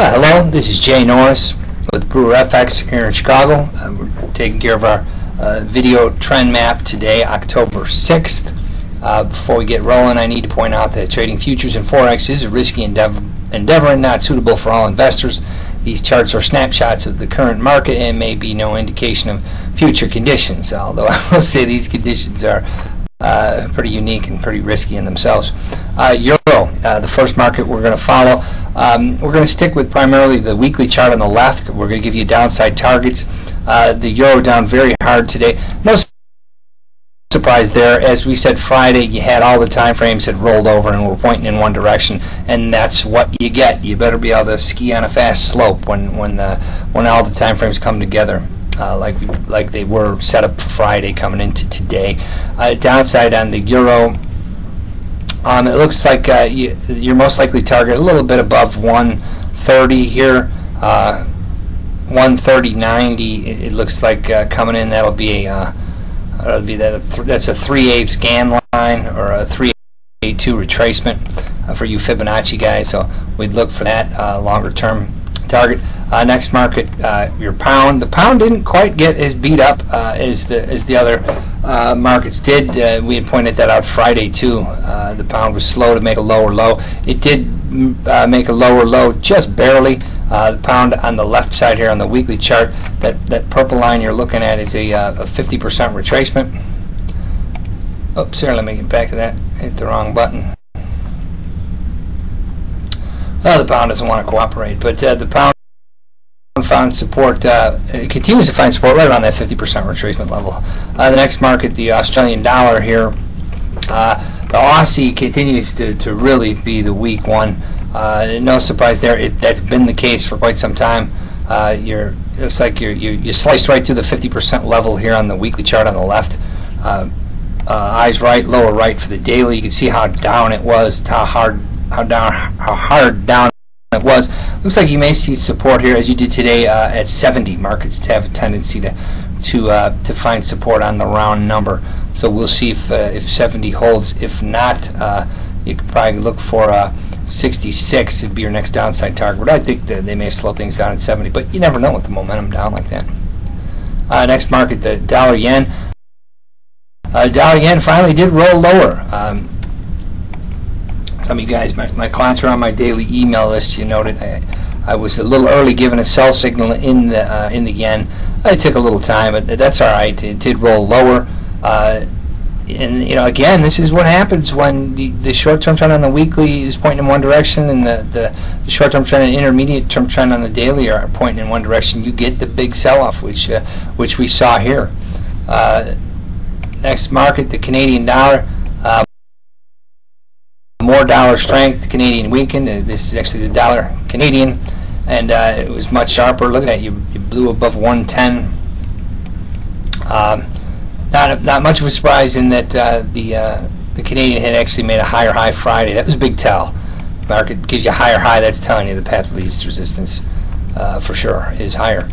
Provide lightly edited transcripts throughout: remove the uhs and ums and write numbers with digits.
Hello, this is Jay Norris with Brewer FX here in Chicago. We're taking care of our video trend map today, October 6th. Before we get rolling, I need to point out that trading futures and Forex is a risky endeavor and not suitable for all investors. These charts are snapshots of the current market and may be no indication of future conditions, although I will say these conditions are pretty unique and pretty risky in themselves. Euro, the first market we're going to follow. We're going to stick with primarily the weekly chart on the left. We're going to give you downside targets. The euro down very hard today. No surprise there. As we said Friday, you had all the time frames had rolled over and were pointing in one direction, and that's what you get. You better be able to ski on a fast slope when all the time frames come together. Like they were set up for Friday coming into today. Downside on the euro, it looks like you're most likely target a little bit above 130 here, 130.90. It looks like coming in. That'll be that's a 3/8 scan line or a 3/2 retracement for you Fibonacci guys. So we'd look for that longer term target. Next market, your pound. The pound didn't quite get as beat up as the other markets did. We had pointed that out Friday too. The pound was slow to make a lower low. It did make a lower low just barely. The pound on the left side here on the weekly chart, that purple line you're looking at is a 50% retracement. Oops, here, let me get back to that. Hit the wrong button. Well, the pound doesn't want to cooperate, but the pound found support, it continues to find support right around that 50% retracement level. The next market, the Australian dollar here, the Aussie continues to really be the weak one. No surprise there. That's been the case for quite some time. Looks like you sliced right through the 50% level here on the weekly chart on the left. Eyes right, lower right for the daily. You can see how down it was, how hard down it was. Looks like you may see support here as you did today at 70. Markets have a tendency to find support on the round number. So we'll see if 70 holds. If not, you could probably look for 66 would be your next downside target. But I think that they may slow things down at 70. But you never know with the momentum down like that. Next market, the dollar yen. Dollar yen finally did roll lower. Some of you guys, my clients are on my daily email list. You noted I was a little early giving a sell signal in the yen. It took a little time, but that's all right. It did roll lower. And again, this is what happens when the short-term trend on the weekly is pointing in one direction, and the short-term trend and intermediate-term trend on the daily are pointing in one direction. You get the big sell-off, which we saw here. Next market, the Canadian dollar. More dollar strength, the Canadian weakened. This is actually the dollar Canadian, and it was much sharper. Look at that, you blew above 110. Not much of a surprise in that the Canadian had actually made a higher high Friday. That was a big tell. Market gives you a higher high. That's telling you the path of least resistance for sure is higher.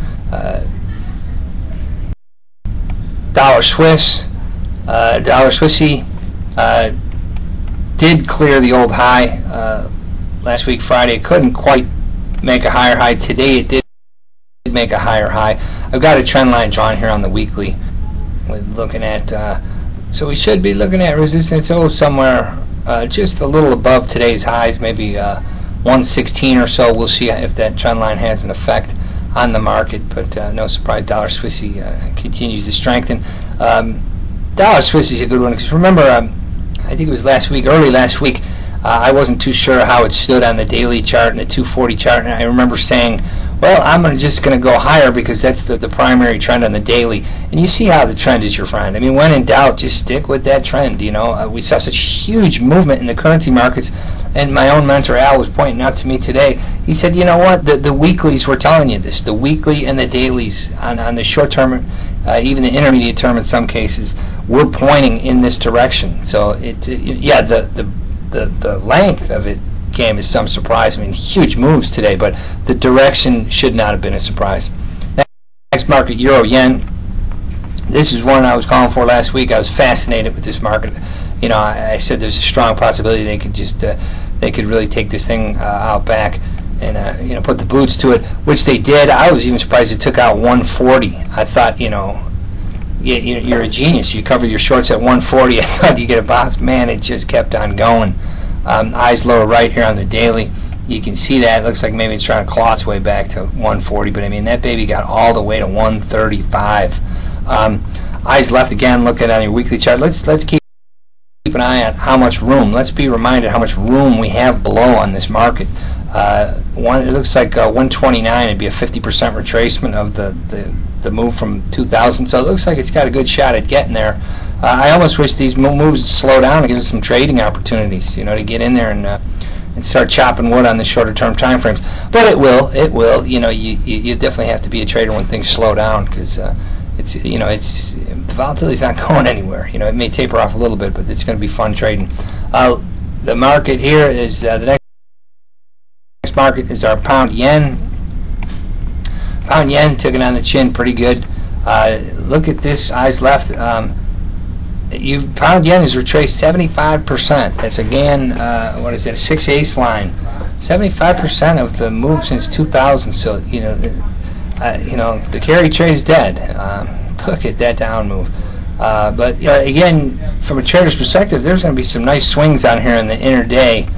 Dollar Swiss, dollar Swissy. Did clear the old high last week Friday. Couldn't quite make a higher high. Today it did make a higher high. I've got a trend line drawn here on the weekly. We're looking at so we should be looking at resistance somewhere just a little above today's highs, maybe 116 or so. We'll see if that trend line has an effect on the market, but no surprise, dollar Swissy continues to strengthen. Dollar Swiss is a good one because remember, I think it was early last week, I wasn't too sure how it stood on the daily chart and the 240 chart, and I remember saying, well, I'm just going to go higher because that's the primary trend on the daily. And you see how the trend is your friend. I mean, when in doubt, just stick with that trend. We saw such huge movement in the currency markets, and my own mentor Al was pointing out to me today. He said, you know what, the weeklies were telling you this. The weekly and the dailies on the short term, even the intermediate term in some cases, were pointing in this direction. So the length of it came as some surprise. I mean, huge moves today, but the direction should not have been a surprise. Next market, euro yen. This is one I was calling for last week. I was fascinated with this market. I said there's a strong possibility they could really take this thing out back. and put the boots to it, which they did. I was even surprised it took out 140. I thought, you're a genius. You cover your shorts at 140. I thought you get a bounce. Man, it just kept on going. Eyes lower right here on the daily. You can see that. It looks like maybe it's trying to claw its way back to 140, but I mean, that baby got all the way to 135. Eyes left again, looking at your weekly chart. Let's keep an eye on how much room. Let's be reminded how much room we have below on this market. It looks like 129 would be a 50% retracement of the move from 2000. So it looks like it's got a good shot at getting there. I almost wish these moves would slow down and give us some trading opportunities, to get in there and start chopping wood on the shorter term time frames. But it will. You definitely have to be a trader when things slow down, because the volatility's not going anywhere. It may taper off a little bit, but it's going to be fun trading. The market here is the next market is our pound yen. Pound yen took it on the chin pretty good. Look at this, eyes left. Pound yen has retraced 75%. That's again, what is it, a 6/8 line. 75% of the move since 2000. So the carry trade is dead. Look at that down move. But again, from a trader's perspective, there's going to be some nice swings on here in the intraday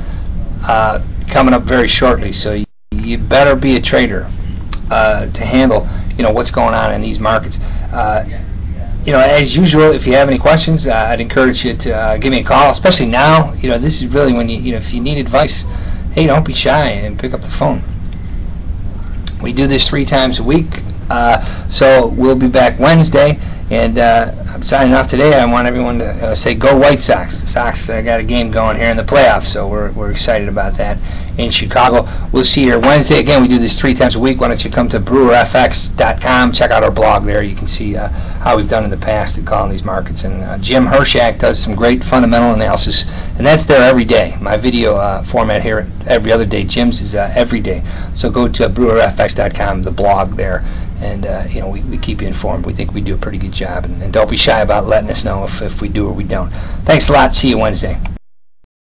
coming up very shortly. So you better be a trader to handle what's going on in these markets. As usual, if you have any questions, I'd encourage you to give me a call, especially now. This is really when if you need advice, hey, don't be shy and pick up the phone. We do this 3 times a week, so we'll be back Wednesday. And I'm signing off today. I want everyone to say go White Sox. The Sox got a game going here in the playoffs, so we're excited about that in Chicago. We'll see you here Wednesday. Again, we do this 3 times a week. Why don't you come to brewerfx.com, check out our blog there. You can see how we've done in the past at calling these markets. And Jim Hershak does some great fundamental analysis, and that's there every day. My video format here every other day. Jim's is every day. So go to brewerfx.com, the blog there. And we keep you informed. We think we do a pretty good job, and don't be shy about letting us know if we do or we don't. Thanks a lot. See you Wednesday.